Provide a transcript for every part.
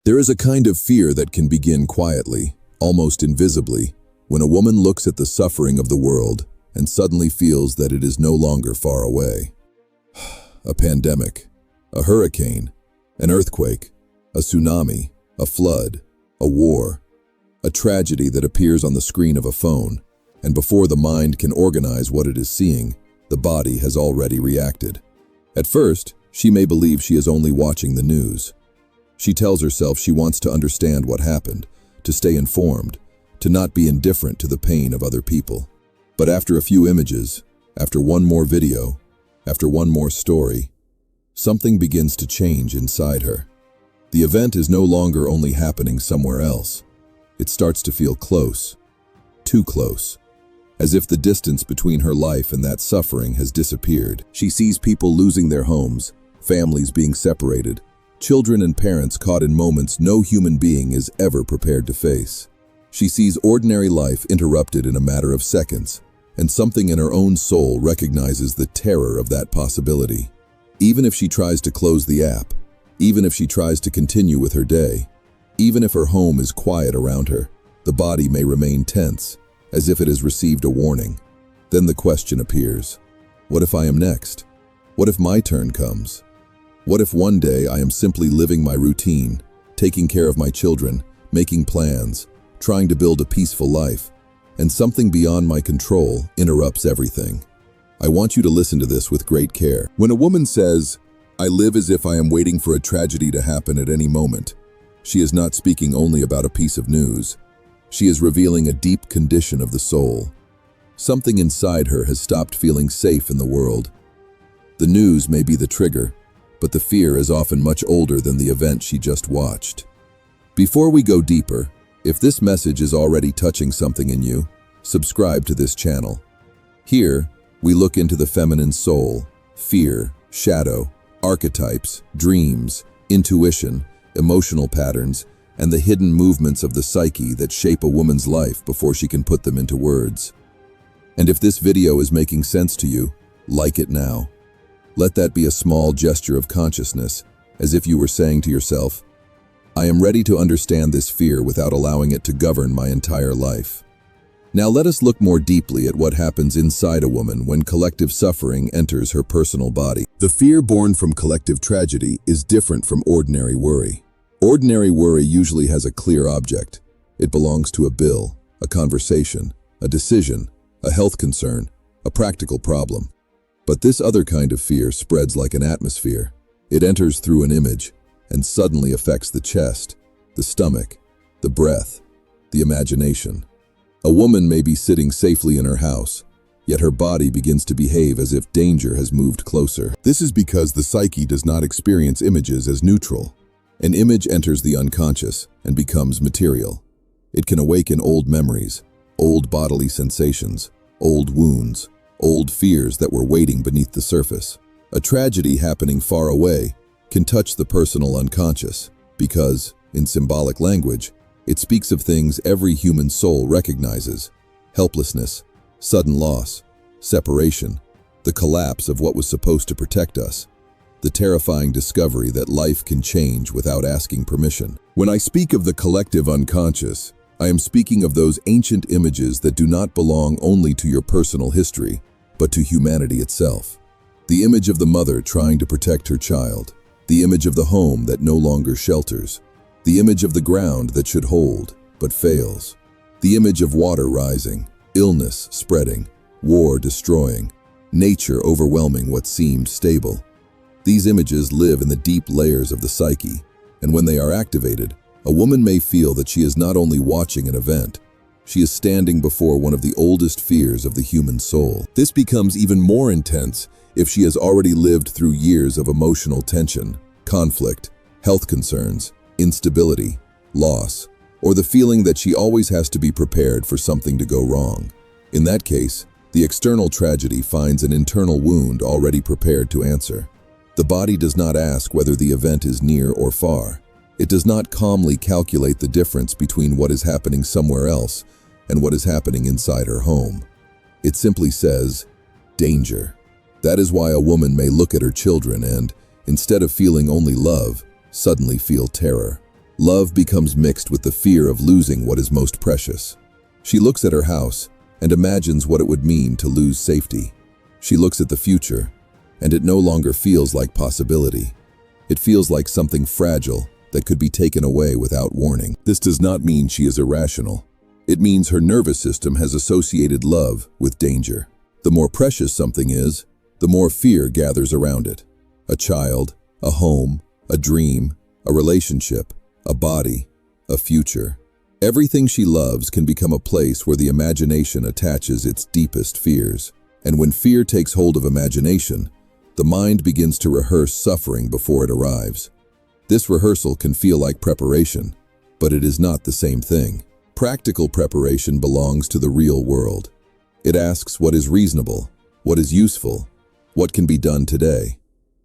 There is a kind of fear that can begin quietly, almost invisibly, when a woman looks at the suffering of the world and suddenly feels that it is no longer far away. A pandemic, a hurricane, an earthquake, a tsunami, a flood, a war, a tragedy that appears on the screen of a phone, and before the mind can organize what it is seeing, the body has already reacted. At first, she may believe she is only watching the news. She tells herself she wants to understand what happened, to stay informed, to not be indifferent to the pain of other people. But after a few images, after one more video, after one more story, something begins to change inside her. The event is no longer only happening somewhere else. It starts to feel close, too close, as if the distance between her life and that suffering has disappeared. She sees people losing their homes, families being separated, children and parents caught in moments no human being is ever prepared to face. She sees ordinary life interrupted in a matter of seconds, and something in her own soul recognizes the terror of that possibility. Even if she tries to close the app, even if she tries to continue with her day, even if her home is quiet around her, the body may remain tense, as if it has received a warning. Then the question appears, what if I am next? What if my turn comes? What if one day I am simply living my routine, taking care of my children, making plans, trying to build a peaceful life, and something beyond my control interrupts everything? I want you to listen to this with great care. When a woman says, "I live as if I am waiting for a tragedy to happen at any moment," she is not speaking only about a piece of news. She is revealing a deep condition of the soul. Something inside her has stopped feeling safe in the world. The news may be the trigger, but the fear is often much older than the event she just watched. Before we go deeper, if this message is already touching something in you, subscribe to this channel. Here, we look into the feminine soul, fear, shadow, archetypes, dreams, intuition, emotional patterns, and the hidden movements of the psyche that shape a woman's life before she can put them into words. And if this video is making sense to you, like it now. Let that be a small gesture of consciousness, as if you were saying to yourself, I am ready to understand this fear without allowing it to govern my entire life. Now let us look more deeply at what happens inside a woman when collective suffering enters her personal body. The fear born from collective tragedy is different from ordinary worry. Ordinary worry usually has a clear object. It belongs to a bill, a conversation, a decision, a health concern, a practical problem. But this other kind of fear spreads like an atmosphere. It enters through an image and suddenly affects the chest, the stomach, the breath, the imagination. A woman may be sitting safely in her house, yet her body begins to behave as if danger has moved closer. This is because the psyche does not experience images as neutral. An image enters the unconscious and becomes material. It can awaken old memories, old bodily sensations, old wounds, old fears that were waiting beneath the surface. A tragedy happening far away can touch the personal unconscious because, in symbolic language, it speaks of things every human soul recognizes: helplessness, sudden loss, separation, the collapse of what was supposed to protect us, the terrifying discovery that life can change without asking permission. When I speak of the collective unconscious, I am speaking of those ancient images that do not belong only to your personal history, but to humanity itself. The image of the mother trying to protect her child, the image of the home that no longer shelters, the image of the ground that should hold, but fails, the image of water rising, illness spreading, war destroying, nature overwhelming what seemed stable. These images live in the deep layers of the psyche, and when they are activated, a woman may feel that she is not only watching an event, she is standing before one of the oldest fears of the human soul. This becomes even more intense if she has already lived through years of emotional tension, conflict, health concerns, instability, loss, or the feeling that she always has to be prepared for something to go wrong. In that case, the external tragedy finds an internal wound already prepared to answer. The body does not ask whether the event is near or far. It does not calmly calculate the difference between what is happening somewhere else and what is happening inside her home. It simply says, danger. That is why a woman may look at her children and, instead of feeling only love, suddenly feel terror. Love becomes mixed with the fear of losing what is most precious. She looks at her house and imagines what it would mean to lose safety. She looks at the future, and it no longer feels like possibility. It feels like something fragile that could be taken away without warning. This does not mean she is irrational. It means her nervous system has associated love with danger. The more precious something is, the more fear gathers around it. A child, a home, a dream, a relationship, a body, a future. Everything she loves can become a place where the imagination attaches its deepest fears. And when fear takes hold of imagination, the mind begins to rehearse suffering before it arrives. This rehearsal can feel like preparation, but it is not the same thing. Practical preparation belongs to the real world. It asks what is reasonable, what is useful, what can be done today.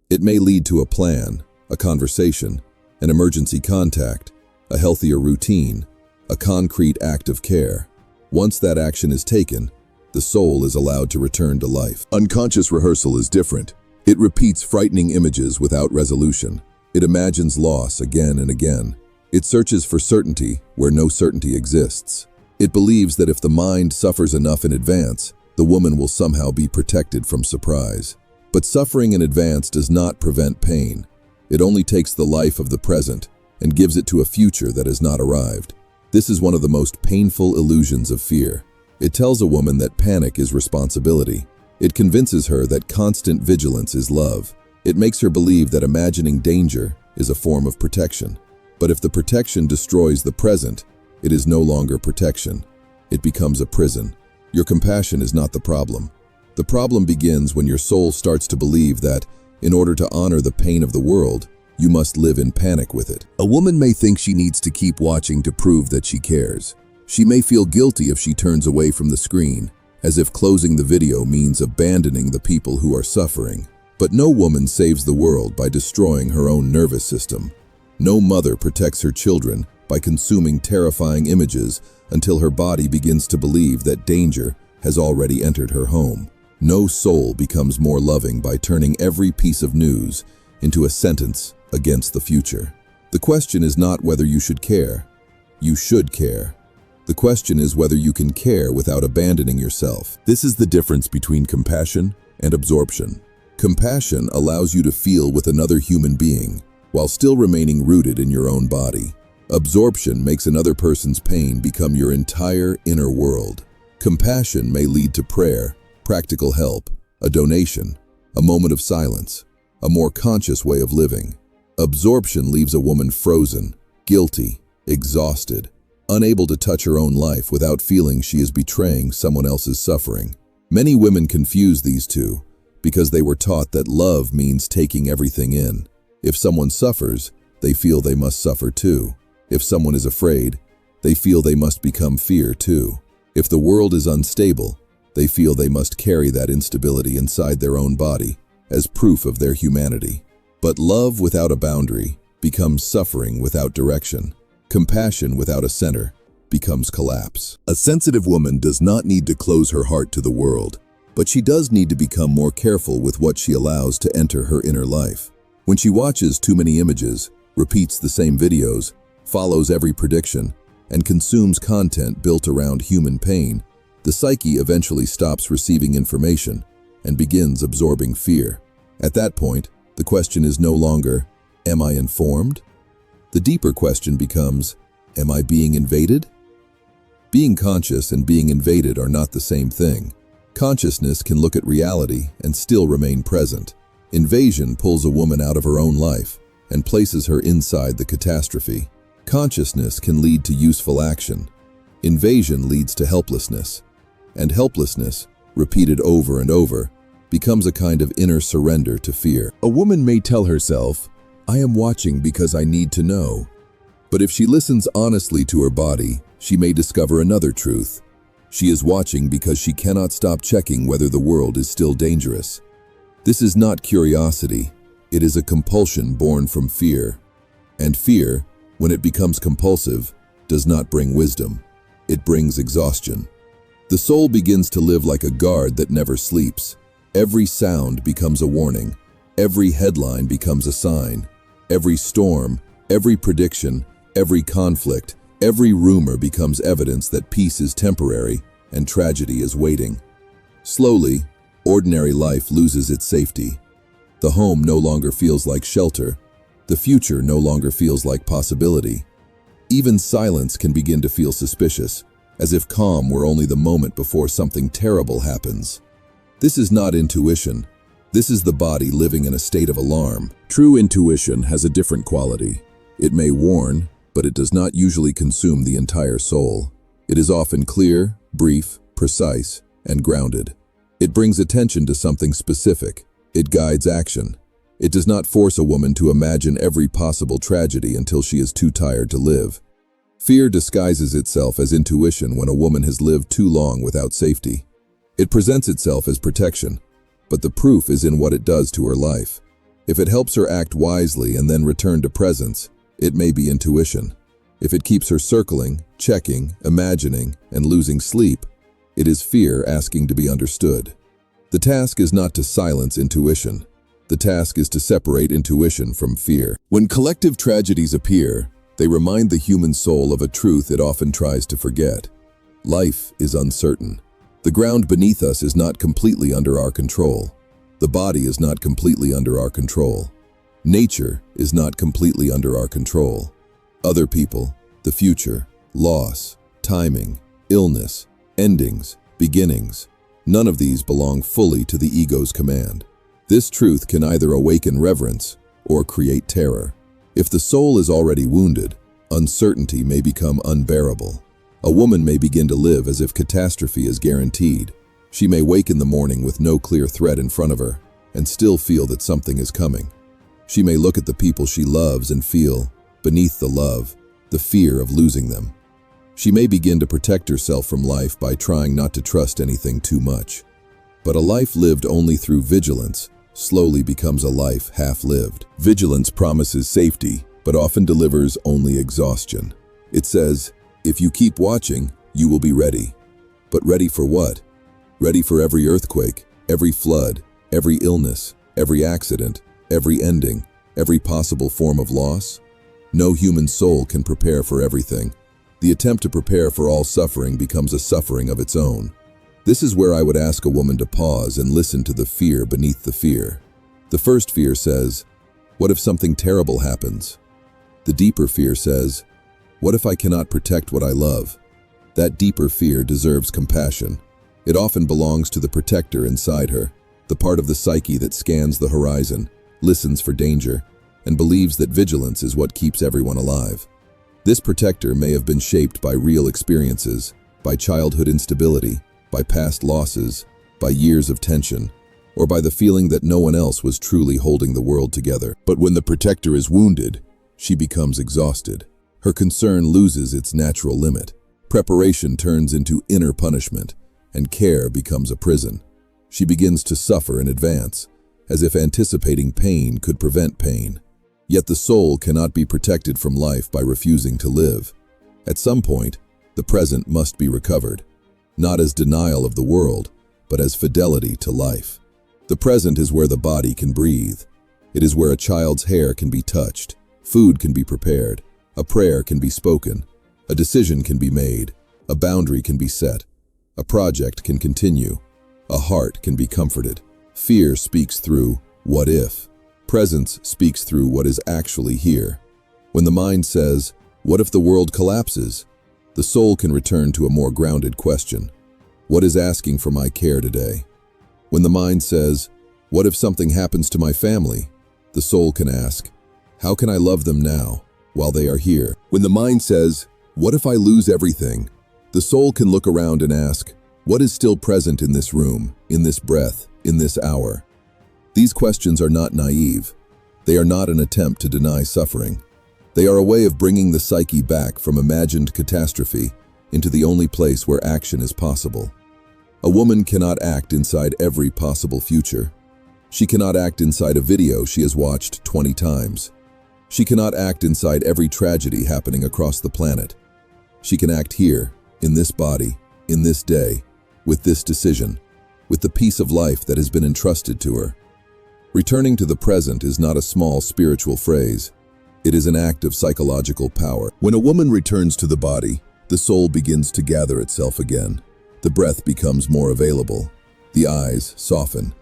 It may lead to a plan, a conversation, an emergency contact, a healthier routine, a concrete act of care. Once that action is taken, the soul is allowed to return to life. Unconscious rehearsal is different. It repeats frightening images without resolution. It imagines loss again and again. It searches for certainty where no certainty exists. It believes that if the mind suffers enough in advance, the woman will somehow be protected from surprise. But suffering in advance does not prevent pain. It only takes the life of the present and gives it to a future that has not arrived. This is one of the most painful illusions of fear. It tells a woman that panic is responsibility. It convinces her that constant vigilance is love. It makes her believe that imagining danger is a form of protection. But if the protection destroys the present, it is no longer protection. It becomes a prison. Your compassion is not the problem. The problem begins when your soul starts to believe that, in order to honor the pain of the world, you must live in panic with it. A woman may think she needs to keep watching to prove that she cares. She may feel guilty if she turns away from the screen, as if closing the video means abandoning the people who are suffering. But no woman saves the world by destroying her own nervous system. No mother protects her children by consuming terrifying images until her body begins to believe that danger has already entered her home. No soul becomes more loving by turning every piece of news into a sentence against the future. The question is not whether you should care. You should care. The question is whether you can care without abandoning yourself. This is the difference between compassion and absorption. Compassion allows you to feel with another human being while still remaining rooted in your own body. Absorption makes another person's pain become your entire inner world. Compassion may lead to prayer, practical help, a donation, a moment of silence, a more conscious way of living. Absorption leaves a woman frozen, guilty, exhausted, unable to touch her own life without feeling she is betraying someone else's suffering. Many women confuse these two because they were taught that love means taking everything in. If someone suffers, they feel they must suffer too. If someone is afraid, they feel they must become fear too. If the world is unstable, they feel they must carry that instability inside their own body as proof of their humanity. But love without a boundary becomes suffering without direction. Compassion without a center becomes collapse. A sensitive woman does not need to close her heart to the world, but she does need to become more careful with what she allows to enter her inner life. When she watches too many images, repeats the same videos, follows every prediction, and consumes content built around human pain, the psyche eventually stops receiving information and begins absorbing fear. At that point, the question is no longer, am I informed? The deeper question becomes, am I being invaded? Being conscious and being invaded are not the same thing. Consciousness can look at reality and still remain present. Invasion pulls a woman out of her own life and places her inside the catastrophe. Consciousness can lead to useful action. Invasion leads to helplessness. And helplessness, repeated over and over, becomes a kind of inner surrender to fear. A woman may tell herself, I am watching because I need to know. But if she listens honestly to her body, she may discover another truth. She is watching because she cannot stop checking whether the world is still dangerous. This is not curiosity. It is a compulsion born from fear. And fear, when it becomes compulsive, does not bring wisdom. It brings exhaustion. The soul begins to live like a guard that never sleeps. Every sound becomes a warning. Every headline becomes a sign. Every storm, every prediction Every conflict, every rumor becomes evidence that peace is temporary and tragedy is waiting. Slowly, ordinary life loses its safety. The home no longer feels like shelter. The future no longer feels like possibility. Even silence can begin to feel suspicious, as if calm were only the moment before something terrible happens. This is not intuition. This is the body living in a state of alarm. True intuition has a different quality. It may warn, but it does not usually consume the entire soul. It is often clear, brief, precise, and grounded. It brings attention to something specific. It guides action. It does not force a woman to imagine every possible tragedy until she is too tired to live. Fear disguises itself as intuition when a woman has lived too long without safety. It presents itself as protection, but the proof is in what it does to her life. If it helps her act wisely and then return to presence, it may be intuition. If it keeps her circling, checking, imagining, and losing sleep, it is fear asking to be understood. The task is not to silence intuition. The task is to separate intuition from fear. When collective tragedies appear, they remind the human soul of a truth it often tries to forget. Life is uncertain. The ground beneath us is not completely under our control. The body is not completely under our control. Nature is not completely under our control. Other people, the future, loss, timing, illness, endings, beginnings, none of these belong fully to the ego's command. This truth can either awaken reverence or create terror. If the soul is already wounded, uncertainty may become unbearable. A woman may begin to live as if catastrophe is guaranteed. She may wake in the morning with no clear threat in front of her and still feel that something is coming. She may look at the people she loves and feel, beneath the love, the fear of losing them. She may begin to protect herself from life by trying not to trust anything too much. But a life lived only through vigilance slowly becomes a life half-lived. Vigilance promises safety, but often delivers only exhaustion. It says, if you keep watching, you will be ready. But ready for what? Ready for every earthquake, every flood, every illness, every accident, every ending, every possible form of loss? No human soul can prepare for everything. The attempt to prepare for all suffering becomes a suffering of its own. This is where I would ask a woman to pause and listen to the fear beneath the fear. The first fear says, what if something terrible happens? The deeper fear says, what if I cannot protect what I love? That deeper fear deserves compassion. It often belongs to the protector inside her, the part of the psyche that scans the horizon, listens for danger, and believes that vigilance is what keeps everyone alive. This protector may have been shaped by real experiences, by childhood instability, by past losses, by years of tension, or by the feeling that no one else was truly holding the world together. But when the protector is wounded, she becomes exhausted. Her concern loses its natural limit. Preparation turns into inner punishment, and care becomes a prison. She begins to suffer in advance, as if anticipating pain could prevent pain. Yet the soul cannot be protected from life by refusing to live. At some point, the present must be recovered, not as denial of the world, but as fidelity to life. The present is where the body can breathe. It is where a child's hair can be touched, food can be prepared, a prayer can be spoken, a decision can be made, a boundary can be set, a project can continue, a heart can be comforted. Fear speaks through what if. Presence speaks through what is actually here. When the mind says, what if the world collapses? The soul can return to a more grounded question. What is asking for my care today? When the mind says, what if something happens to my family? The soul can ask, how can I love them now, while they are here? When the mind says, what if I lose everything? The soul can look around and ask, what is still present in this room, in this breath, in this hour? These questions are not naive. They are not an attempt to deny suffering. They are a way of bringing the psyche back from imagined catastrophe into the only place where action is possible. A woman cannot act inside every possible future. She cannot act inside a video she has watched 20 times. She cannot act inside every tragedy happening across the planet. She can act here, in this body, in this day, with this decision, with the piece of life that has been entrusted to her. Returning to the present is not a small spiritual phrase. It is an act of psychological power. When a woman returns to the body, the soul begins to gather itself again. The breath becomes more available. The eyes soften.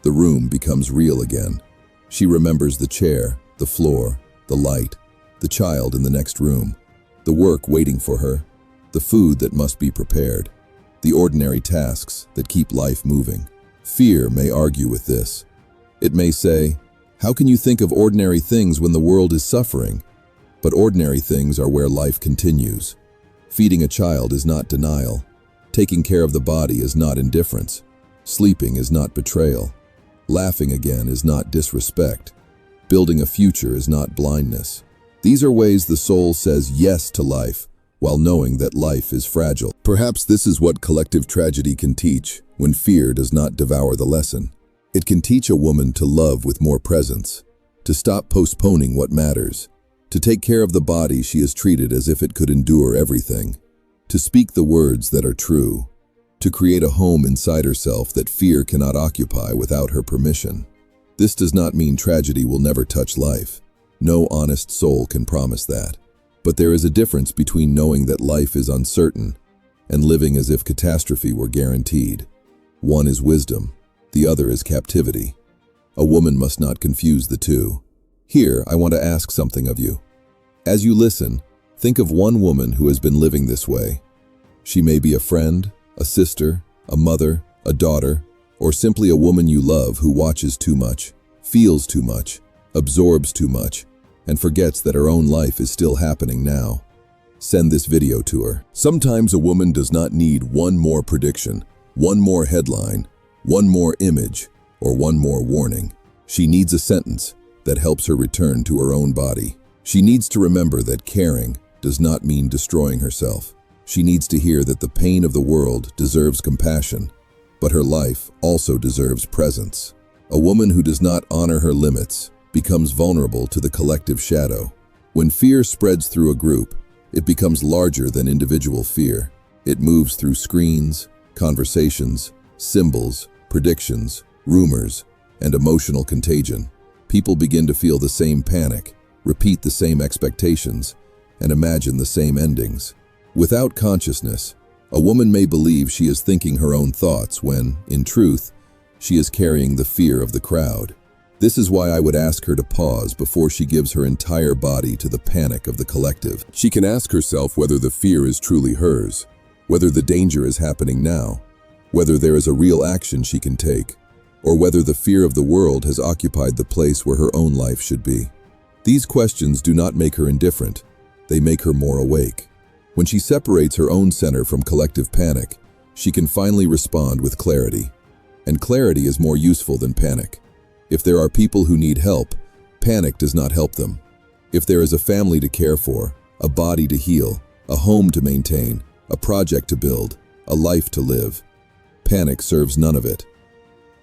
The room becomes real again. She remembers the chair, the floor, the light, the child in the next room, the work waiting for her, the food that must be prepared, the ordinary tasks that keep life moving. Fear may argue with this. It may say, "How can you think of ordinary things when the world is suffering?" But ordinary things are where life continues. Feeding a child is not denial. Taking care of the body is not indifference. Sleeping is not betrayal. Laughing again is not disrespect. Building a future is not blindness. These are ways the soul says yes to life, while knowing that life is fragile. Perhaps this is what collective tragedy can teach when fear does not devour the lesson. It can teach a woman to love with more presence, to stop postponing what matters, to take care of the body she has treated as if it could endure everything, to speak the words that are true, to create a home inside herself that fear cannot occupy without her permission. This does not mean tragedy will never touch life. No honest soul can promise that. But there is a difference between knowing that life is uncertain and living as if catastrophe were guaranteed. One is wisdom, the other is captivity. A woman must not confuse the two. Here, I want to ask something of you. As you listen, think of one woman who has been living this way. She may be a friend, a sister, a mother, a daughter, or simply a woman you love who watches too much, feels too much, absorbs too much, and forgets that her own life is still happening now. Send this video to her. Sometimes a woman does not need one more prediction, one more headline, one more image, or one more warning. She needs a sentence that helps her return to her own body. She needs to remember that caring does not mean destroying herself. She needs to hear that the pain of the world deserves compassion, but her life also deserves presence. A woman who does not honor her limits becomes vulnerable to the collective shadow. When fear spreads through a group, it becomes larger than individual fear. It moves through screens, conversations, symbols, predictions, rumors, and emotional contagion. People begin to feel the same panic, repeat the same expectations, and imagine the same endings. Without consciousness, a woman may believe she is thinking her own thoughts when, in truth, she is carrying the fear of the crowd. This is why I would ask her to pause before she gives her entire body to the panic of the collective. She can ask herself whether the fear is truly hers, whether the danger is happening now, whether there is a real action she can take, or whether the fear of the world has occupied the place where her own life should be. These questions do not make her indifferent, they make her more awake. When she separates her own center from collective panic, she can finally respond with clarity. And clarity is more useful than panic. If there are people who need help, panic does not help them. If there is a family to care for, a body to heal, a home to maintain, a project to build, a life to live, panic serves none of it.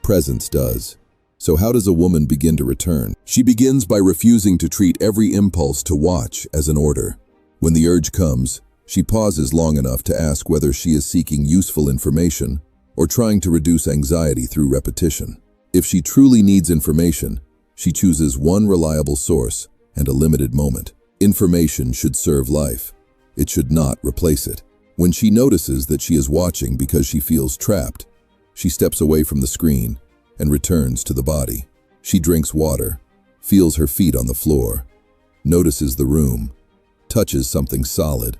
Presence does. So how does a woman begin to return? She begins by refusing to treat every impulse to watch as an order. When the urge comes, she pauses long enough to ask whether she is seeking useful information or trying to reduce anxiety through repetition. If she truly needs information, she chooses one reliable source and a limited moment. Information should serve life. It should not replace it. When she notices that she is watching because she feels trapped, she steps away from the screen and returns to the body. She drinks water, feels her feet on the floor, notices the room, touches something solid,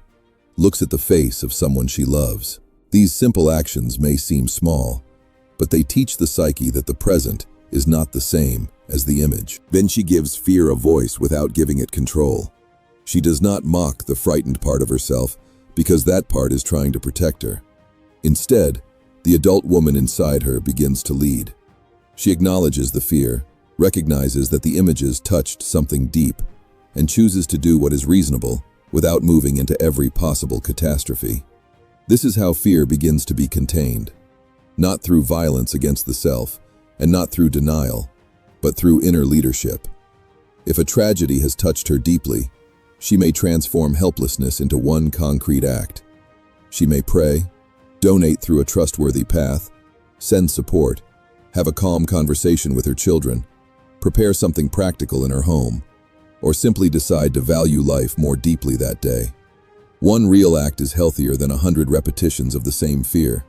looks at the face of someone she loves. These simple actions may seem small, but they teach the psyche that the present is not the same as the image. Then she gives fear a voice without giving it control. She does not mock the frightened part of herself because that part is trying to protect her. Instead, the adult woman inside her begins to lead. She acknowledges the fear, recognizes that the images touched something deep, and chooses to do what is reasonable without moving into every possible catastrophe. This is how fear begins to be contained. Not through violence against the self, and not through denial, but through inner leadership. If a tragedy has touched her deeply, she may transform helplessness into one concrete act. She may pray, donate through a trustworthy path, send support, have a calm conversation with her children, prepare something practical in her home, or simply decide to value life more deeply that day. One real act is healthier than 100 repetitions of the same fear.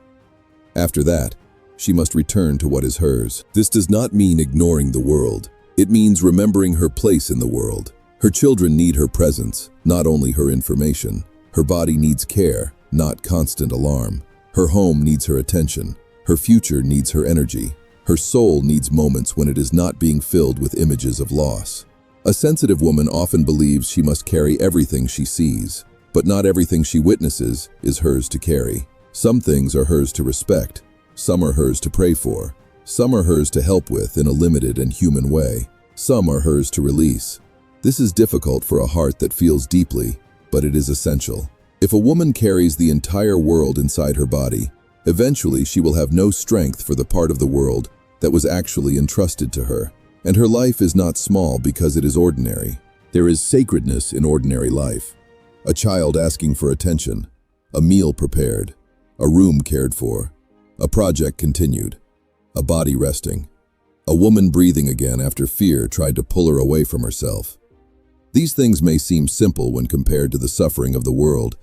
After that, she must return to what is hers. This does not mean ignoring the world. It means remembering her place in the world. Her children need her presence, not only her information. Her body needs care, not constant alarm. Her home needs her attention. Her future needs her energy. Her soul needs moments when it is not being filled with images of loss. A sensitive woman often believes she must carry everything she sees, but not everything she witnesses is hers to carry. Some things are hers to respect. Some are hers to pray for. Some are hers to help with in a limited and human way. Some are hers to release. This is difficult for a heart that feels deeply, but it is essential. If a woman carries the entire world inside her body, eventually she will have no strength for the part of the world that was actually entrusted to her. And her life is not small because it is ordinary. There is sacredness in ordinary life. A child asking for attention, a meal prepared, a room cared for, a project continued, a body resting, a woman breathing again after fear tried to pull her away from herself. These things may seem simple when compared to the suffering of the world,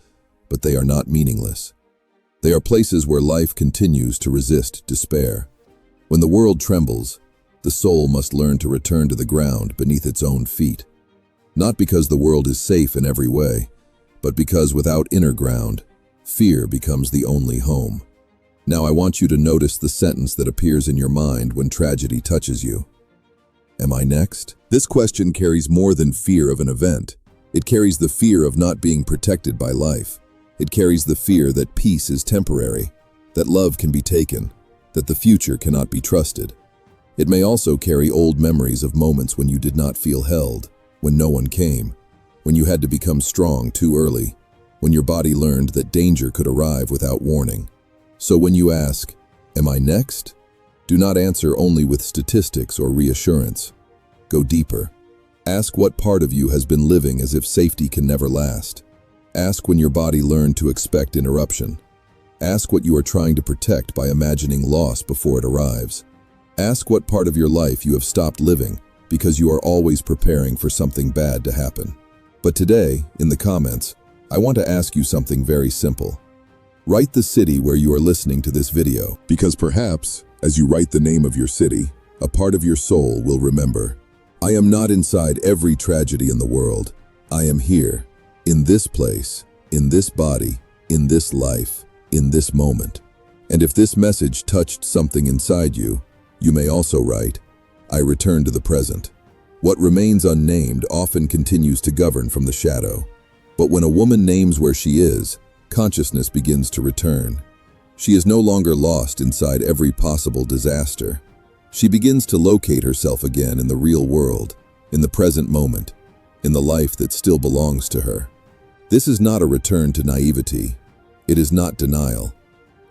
but they are not meaningless. They are places where life continues to resist despair. When the world trembles, the soul must learn to return to the ground beneath its own feet. Not because the world is safe in every way, but because without inner ground, fear becomes the only home. Now I want you to notice the sentence that appears in your mind when tragedy touches you. Am I next? This question carries more than fear of an event. It carries the fear of not being protected by life. It carries the fear that peace is temporary, that love can be taken, that the future cannot be trusted. It may also carry old memories of moments when you did not feel held, when no one came, when you had to become strong too early, when your body learned that danger could arrive without warning. So when you ask, "Am I next?" do not answer only with statistics or reassurance. Go deeper. Ask what part of you has been living as if safety can never last. Ask when your body learned to expect interruption. Ask what you are trying to protect by imagining loss before it arrives. Ask what part of your life you have stopped living because you are always preparing for something bad to happen. But today, in the comments, I want to ask you something very simple. Write the city where you are listening to this video, because perhaps, as you write the name of your city, a part of your soul will remember. I am not inside every tragedy in the world. I am here, in this place, in this body, in this life, in this moment. And if this message touched something inside you, you may also write, I return to the present. What remains unnamed often continues to govern from the shadow. But when a woman names where she is, consciousness begins to return. She is no longer lost inside every possible disaster. She begins to locate herself again in the real world, in the present moment, in the life that still belongs to her. This is not a return to naivety. It is not denial.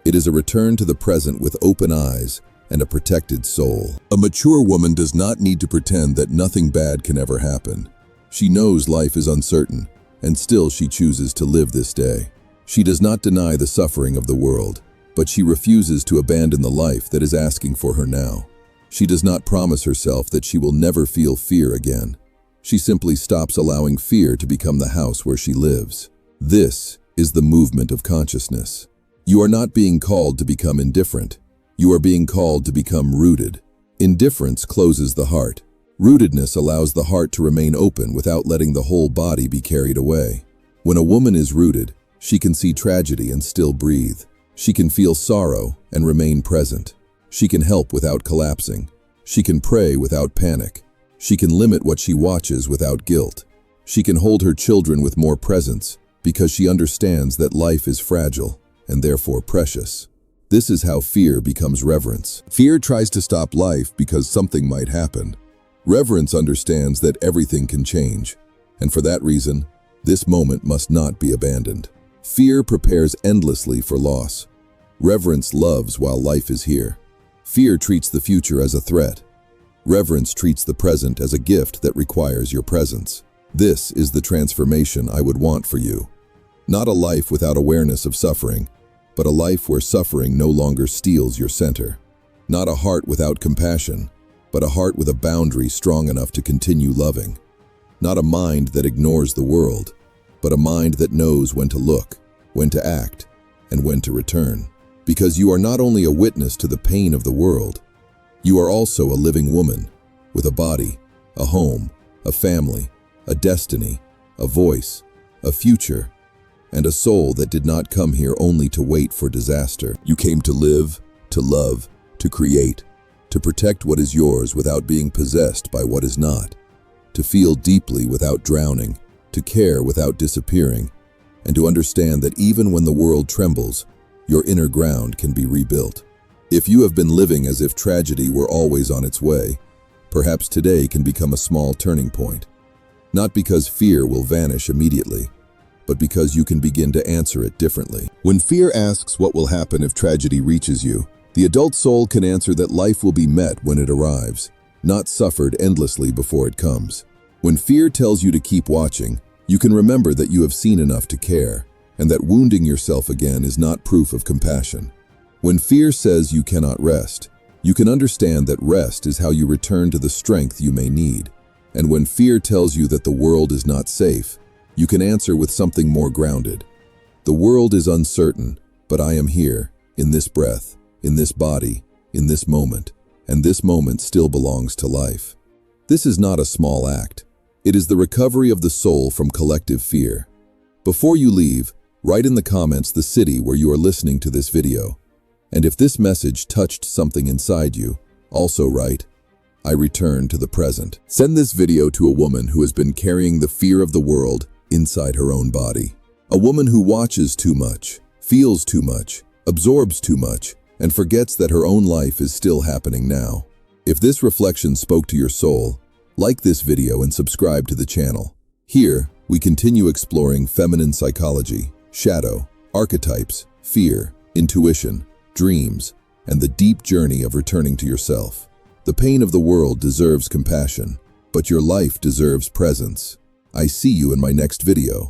It is a return to the present with open eyes and a protected soul. A mature woman does not need to pretend that nothing bad can ever happen. She knows life is uncertain, and still she chooses to live this day. She does not deny the suffering of the world, but she refuses to abandon the life that is asking for her now. She does not promise herself that she will never feel fear again. She simply stops allowing fear to become the house where she lives. This is the movement of consciousness. You are not being called to become indifferent. You are being called to become rooted. Indifference closes the heart. Rootedness allows the heart to remain open without letting the whole body be carried away. When a woman is rooted, she can see tragedy and still breathe. She can feel sorrow and remain present. She can help without collapsing. She can pray without panic. She can limit what she watches without guilt. She can hold her children with more presence because she understands that life is fragile and therefore precious. This is how fear becomes reverence. Fear tries to stop life because something might happen. Reverence understands that everything can change, and for that reason, this moment must not be abandoned. Fear prepares endlessly for loss. Reverence loves while life is here. Fear treats the future as a threat. Reverence treats the present as a gift that requires your presence. This is the transformation I would want for you. Not a life without awareness of suffering, but a life where suffering no longer steals your center. Not a heart without compassion, but a heart with a boundary strong enough to continue loving. Not a mind that ignores the world, but a mind that knows when to look, when to act, and when to return. Because you are not only a witness to the pain of the world, you are also a living woman, with a body, a home, a family, a destiny, a voice, a future, and a soul that did not come here only to wait for disaster. You came to live, to love, to create, to protect what is yours without being possessed by what is not, to feel deeply without drowning, to care without disappearing, and to understand that even when the world trembles, your inner ground can be rebuilt. If you have been living as if tragedy were always on its way, perhaps today can become a small turning point. Not because fear will vanish immediately, but because you can begin to answer it differently. When fear asks what will happen if tragedy reaches you, the adult soul can answer that life will be met when it arrives, not suffered endlessly before it comes. When fear tells you to keep watching, you can remember that you have seen enough to care, and that wounding yourself again is not proof of compassion. When fear says you cannot rest, you can understand that rest is how you return to the strength you may need. And when fear tells you that the world is not safe, you can answer with something more grounded. The world is uncertain, but I am here, in this breath, in this body, in this moment, and this moment still belongs to life. This is not a small act. It is the recovery of the soul from collective fear. Before you leave, write in the comments the city where you are listening to this video. And if this message touched something inside you, also write, I return to the present. Send this video to a woman who has been carrying the fear of the world inside her own body. A woman who watches too much, feels too much, absorbs too much, and forgets that her own life is still happening now. If this reflection spoke to your soul, like this video and subscribe to the channel. Here, we continue exploring feminine psychology, shadow, archetypes, fear, intuition, dreams, and the deep journey of returning to yourself. The pain of the world deserves compassion, but your life deserves presence. I see you in my next video.